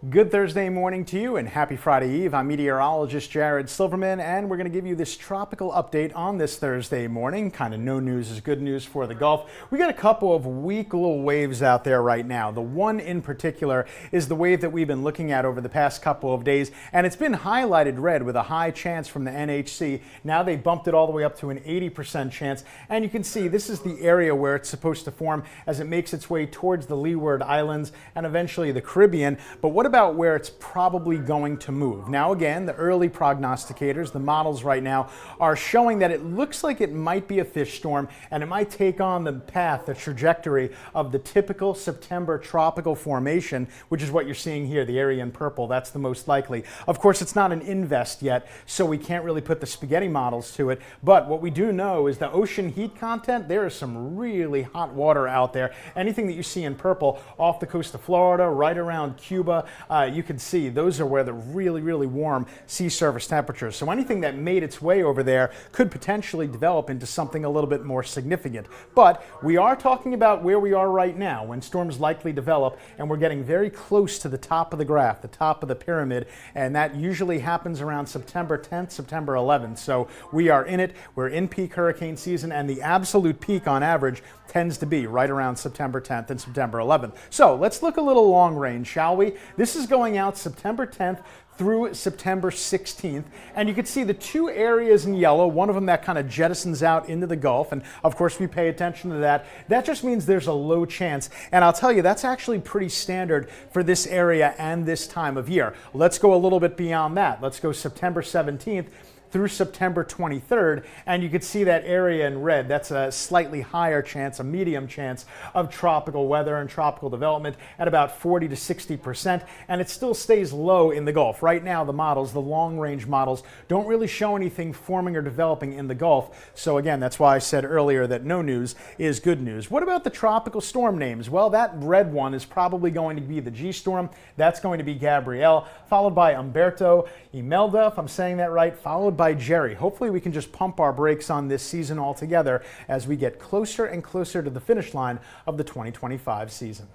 Good Thursday morning to you and happy Friday Eve. I'm meteorologist Jared Silverman, and we're going to give you this tropical update on this Thursday morning. Kind of no news is good news for the Gulf. We got a couple of weak little waves out there right now. The one in particular is the wave that we've been looking at over the past couple of days, and it's been highlighted red with a high chance from the NHC. Now they bumped it all the way up to an 80% chance, and you can see this is the area where it's supposed to form as it makes its way towards the Leeward Islands and eventually the Caribbean. But what about where it's probably going to move? Now again, the early prognosticators, the models right now, are showing that it looks like it might be a fish storm and it might take on the path, the trajectory of the typical September tropical formation, which is what you're seeing here, the area in purple. That's the most likely. Of course, it's not an invest yet, so we can't really put the spaghetti models to it, but what we do know is the ocean heat content. There is some really hot water out there. Anything that you see in purple off the coast of Florida, right around Cuba, you can see those are where the really warm sea surface temperatures. So anything that made its way over there could potentially develop into something a little bit more significant. But we are talking about where we are right now when storms likely develop, and we're getting very close to the top of the graph, the top of the pyramid, and that usually happens around September 10th, September 11th. So we are in it. We're in peak hurricane season, and the absolute peak on average tends to be right around September 10th and September 11th. So let's look a little long range, shall we? This is going out September 10th through September 16th, and you can see the two areas in yellow, one of them that kind of jettisons out into the Gulf, and of course we pay attention to that. That just means there's a low chance, and I'll tell you, that's actually pretty standard for this area and this time of year. Let's go a little bit beyond that. Let's go September 17th through September 23rd, and you can see that area in red. That's a slightly higher chance, a medium chance of tropical weather and tropical development at about 40 to 60%, and it still stays low in the Gulf. Right now, the models, the long-range models, don't really show anything forming or developing in the Gulf. So again, that's why I said earlier that no news is good news. What about the tropical storm names? Well, that red one is probably going to be the G storm. That's going to be Gabrielle, followed by Umberto, Imelda, if I'm saying that right, followed by Jerry. Hopefully we can just pump our brakes on this season altogether as we get closer and closer to the finish line of the 2025 season.